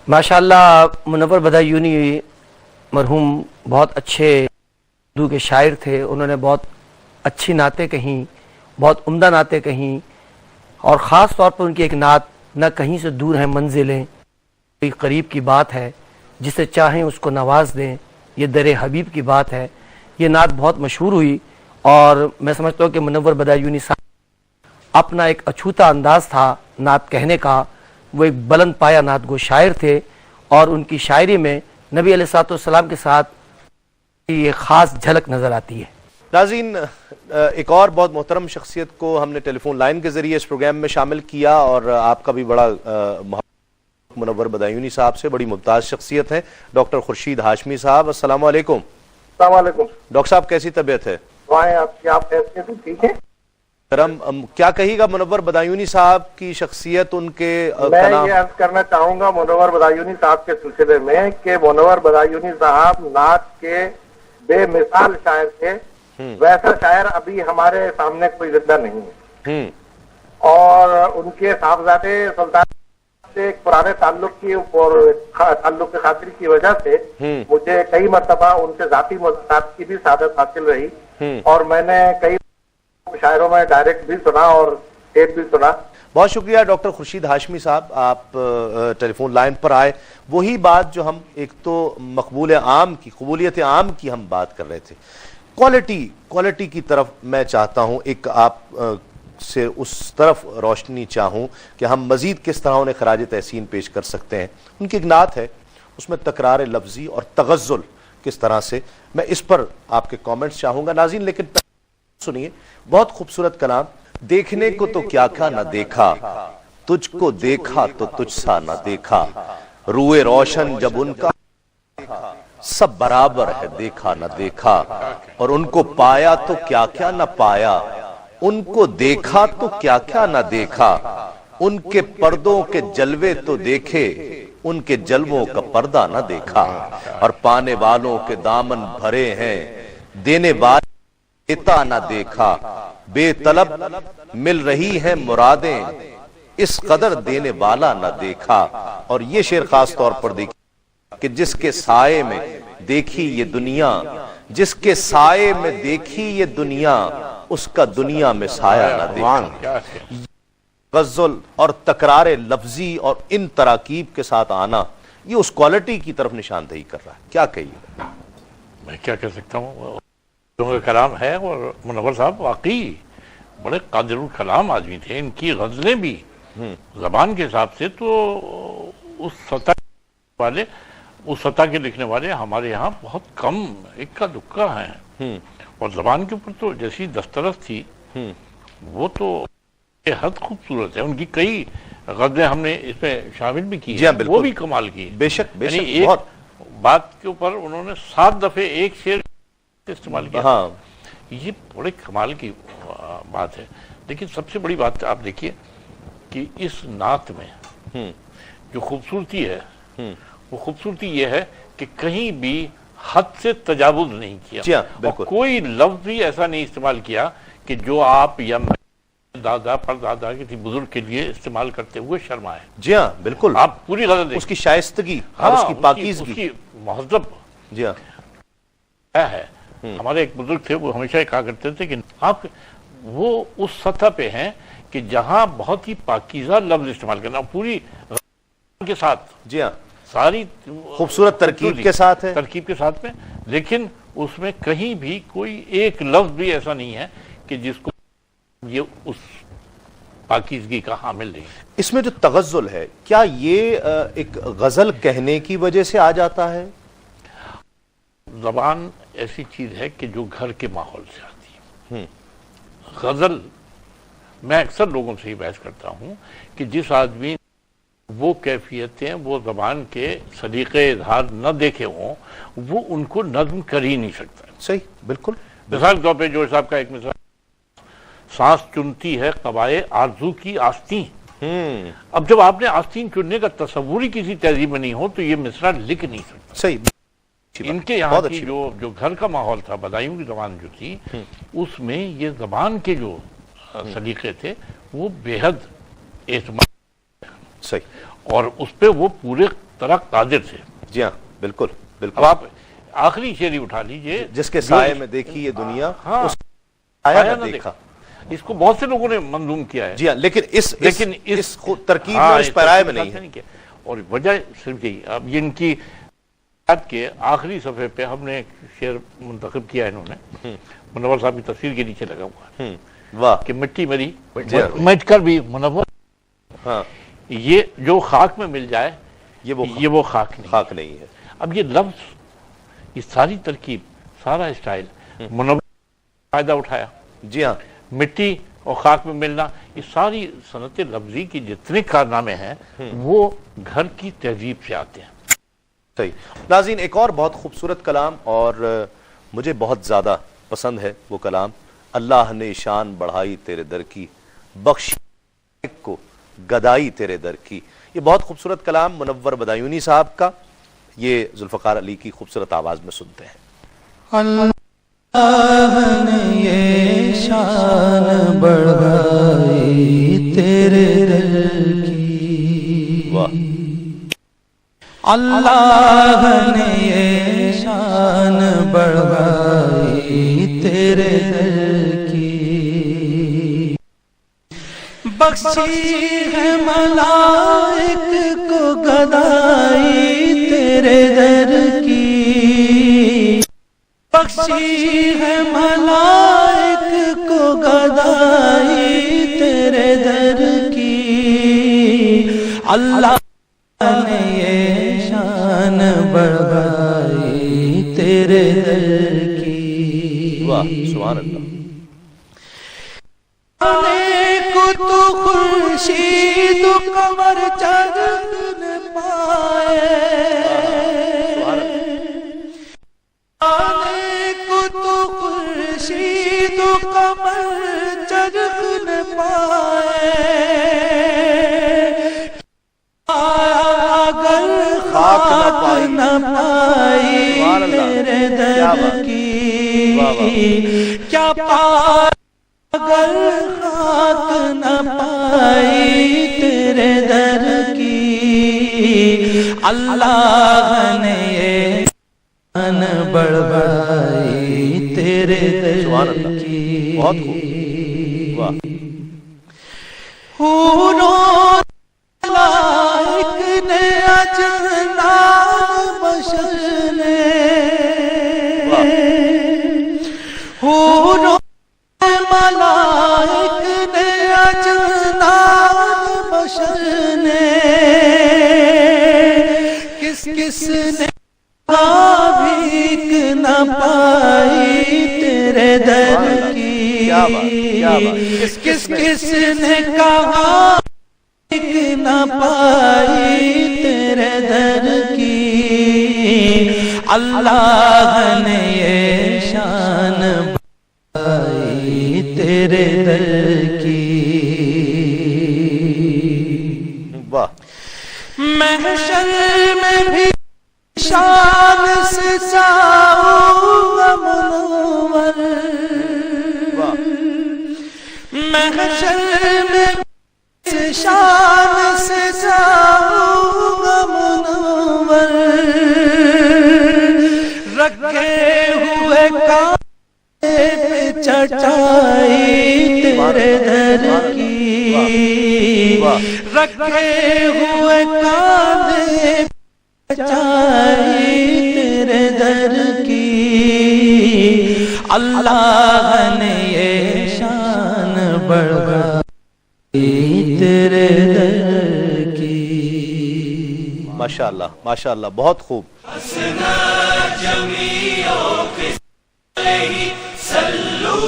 ماشاءاللہ منور بدایونی مرحوم بہت اچھے اردو کے شاعر تھے. انہوں نے بہت اچھی نعتیں کہیں, بہت عمدہ نعتیں کہیں, اور خاص طور پر ان کی ایک نعت نہ کہیں سے دور ہیں منزلیں, کوئی قریب کی بات ہے, جسے چاہیں اس کو نواز دیں, یہ در حبیب کی بات ہے. یہ نعت بہت مشہور ہوئی, اور میں سمجھتا ہوں کہ منور بدایونی صاحب اپنا ایک اچھوتا انداز تھا نعت کہنے کا. وہ ایک بلند پایا نعت گو شاعر تھے, اور ان کی شاعری میں نبی علیہ السلام کے ساتھ یہ خاص جھلک نظر آتی ہے. ناظرین, ایک اور بہت محترم شخصیت کو ہم نے ٹیلی فون لائن کے ذریعے اس پروگرام میں شامل کیا, اور آپ کا بھی بڑا منور بدایونی صاحب سے بڑی ممتاز شخصیت ہیں ڈاکٹر خورشید ہاشمی صاحب. السلام علیکم. السلام علیکم ڈاکٹر صاحب, کیسی طبیعت ہے؟ آپ کیسے ہیں؟ ٹھیک ہے. کیا کہی گا منور بدایونی صاحب کی شخصیت, ان کے میں یہ عرض کرنا چاہوں گا منور بدایونی صاحب کے سلسلے میں کہ منور بدایونی صاحب نعت کے بے مثال شاعر تھے. ویسا شاعر ابھی ہمارے سامنے کوئی زندہ نہیں ہے, اور ان کے صاحبزادے سلطان سے ایک پرانے تعلق کی تعلق خاطری کی وجہ سے مجھے کئی مرتبہ ان سے ذاتی ملاقات کی بھی سعادت حاصل رہی, اور میں نے کئی شاعروں میں ڈائریکٹ بھی سنا اور ٹیپ بھی سنا. بہت شکریہ ڈاکٹر خورشید ہاشمی صاحب, آپ ٹیلی فون لائن پر آئے. وہی بات جو ہم ایک تو مقبول عام کی, قبولیت عام کی ہم بات کر رہے تھے, کوالٹی کی طرف میں چاہتا ہوں ایک آپ سے اس طرف روشنی چاہوں کہ ہم مزید کس طرح انہیں خراج تحسین پیش کر سکتے ہیں. ان کی ایک نعت ہے, اس میں تکرار لفظی اور تغزل کس طرح سے, میں اس پر آپ کے کامنٹس چاہوں گا ناظرین. لیکن سنیے, بہت خوبصورت کلام. دیکھنے کو تو کیا کیا نہ دیکھا, تجھ کو دیکھا تو تجھ سا نہ دیکھا, روئے روشن جب ان کا سب برابر ہے دیکھا نہ دیکھا, اور ان کو پایا تو کیا کیا نہ پایا, ان کو دیکھا تو کیا کیا نہ دیکھا, ان کے پردوں کے جلوے تو دیکھے, ان کے جلووں کا پردہ نہ دیکھا, اور پانے والوں کے دامن بھرے ہیں, دینے والے دیتا نہ دیکھا, بے طلب مل رہی ہیں مرادیں, اس قدر دینے والا نہ دیکھا. اور یہ شعر خاص طور پر دیکھیں کہ جس کے سائے میں دیکھی یہ دنیا, جس کے سائے میں دیکھی یہ دنیا, اس کا دنیا میں سایہ نہ دیکھا. غزل اور تکرار لفظی اور ان تراکیب کے ساتھ آنا, یہ اس کوالٹی کی طرف نشاندہی کر رہا ہے. کیا کہیے؟ میں کیا کہہ سکتا ہوں, کا کلام ہے, اور منور صاحب واقعی بڑے قادر الکلام آدمی تھے. ان کی غزلیں بھی زبان کے حساب سے تو اس سطح کے لکھنے والے ہمارے یہاں بہت کم, اکا دکا ہیں, اور زبان کے اوپر تو جیسی دسترس تھی وہ تو بے حد خوبصورت ہے. ان کی کئی غزلیں ہم نے اس میں شامل بھی کی ہیں, وہ بھی کمال کی. بے شک ایک بات کے اوپر انہوں نے 7 دفعے ایک شعر استعمال کیا, یہ بڑے کمال کی بات ہے. لیکن سب سے بڑی بات آپ دیکھیے کہ اس نعت میں جو خوبصورتی ہے, وہ خوبصورتی یہ ہے کہ کہیں بھی حد سے تجاوز نہیں کیا, اور کوئی لفظ بھی ایسا نہیں استعمال کیا کہ جو آپ یا دادا پر دادا کسی بزرگ کے لیے استعمال کرتے ہوئے شرمائے. جی ہاں بالکل, آپ پوری غزل دیکھیں, اس کی شائستگی اور اس کی پاکیزگی, اس کی مہذب. جی ہاں کیا ہے, ہمارے ایک بزرگ تھے, وہ ہمیشہ کہا کرتے تھے کہ آپ وہ اس سطح پہ ہیں کہ جہاں بہت ہی پاکیزہ لفظ استعمال کرنا, پوری کے ساتھ, جی ہاں ساری خوبصورت ترکیب کے ساتھ ہے, ترکیب کے ساتھ میں, لیکن اس میں کہیں بھی کوئی ایک لفظ بھی ایسا نہیں ہے کہ جس کو یہ اس پاکیزگی کا حامل نہیں. اس میں جو تغزل ہے, کیا یہ ایک غزل کہنے کی وجہ سے آ جاتا ہے؟ زبان ایسی چیز ہے کہ جو گھر کے ماحول سے آتی ہے. غزل, میں اکثر لوگوں سے ہی بحث کرتا ہوں کہ جس آدمی وہ کیفیتیں وہ زبان کے سلیقے اظہار نہ دیکھے ہوں, وہ ان کو نظم کر ہی نہیں سکتا. صحیح, بالکل. مثال کے طور پہ جو صاحب کا ایک مثال, سانس چنتی ہے قبائے آرزو کی آستین. اب جب آپ نے آستین چننے کا تصور ہی کسی تہذیب میں نہیں ہو تو یہ مصرع لکھ نہیں سکتا. صحیح. ان کے یہاں کی جو گھر کا ماحول تھا, بدایوں کی زبان جو تھی, اس میں یہ زبان کے جو سلیقے تھے وہ بے حد اعتماد صحیح، اور اس پہ وہ پورے طرح قادر تھے. جی ہاں بالکل اب بالکل. آپ آخری شعر ہی اٹھا لیجئے، جس کے سائے میں دیکھی یہ دنیا، ہاں، اس آیا آیا نہ نہ دیکھا. اس کو بہت سے لوگوں نے منظوم کیا ہے، جی ہاں، لیکن اس ترکیب میں، ہاں، اس پیرائے میں نہیں ہے. کیا. اور وجہ صرف یہی، اب یہ ان کی بات کے آخری صفحے پہ ہم نے ایک شعر منتخب کیا ہے انہوں نے، منور صاحب کی تصویر کے نیچے لگا ہوا ہے واہ. کہ مٹی میری جی ہاں. مٹ کر بھی منور، ہاں، یہ جو خاک میں مل جائے یہ وہ خاک نہیں. خاک نہیں ہے. اب یہ لفظ، یہ ساری ترکیب، سارا اسٹائل منور فائدہ اٹھایا. جی ہاں، مٹی اور خاک میں ملنا، یہ ساری صنعت لفظی کی جتنے کارنامے ہیں وہ گھر کی تہذیب سے آتے ہیں. صحیح. ناظرین، ایک اور بہت خوبصورت کلام اور مجھے بہت زیادہ پسند ہے وہ کلام. اللہ نے شان بڑھائی تیرے در کی، بخش کو گدائی تیرے در کی. یہ بہت خوبصورت کلام منور بدایونی صاحب کا، یہ ذوالفقار علی کی خوبصورت آواز میں سنتے ہیں. اللہ نے یہ شان بڑھائی تیرے در کی، واہ. اللہ نے یہ شان بڑھائی تیرے در کی، بخشی ہے ملائک کو گدائی تیرے در کی، بخشی ہے ملائک کو گدائی تیرے در کی، اللہ نے یہ شان بڑھائی تیرے در کی. واہ سبحان اللہ. کو تو خورشید و قمر چاند پائے، کو تو خورشید و قمر چاند پائے، اگر خاک نہ پائی تیرے در کی، کیا پائے اگر خاک نہ پائی تیرے در کی، اللہ نے یہ شان بڑھائی تیرے در کی. بہت خوب. واہ. حوروں ملائک نے اجنان بشر نے، حوروں ملائک نے اجنان بشر نے، کس نے بھیک نہ پائی تیرے در کی، کس نے کہا بھیک نہ پائی تیرے در کی، اللہ نے یہ شان بڑھائی تیرے در کی. واہ. محشر میں بھی شان سے جاؤں گا منور، محشر میں بھی شان سے جاؤں گا منور، رکھے ہوئے کانٹے پہ چٹائی تیرے در کی، رکھے ہوئے کانٹے پہ چٹائی تیرے در کی، اللہ نے یہ شان بڑھائی تیرے در کی. ماشاءاللہ ماشاءاللہ، بہت خوب. حسنا جمیع علیہ صلو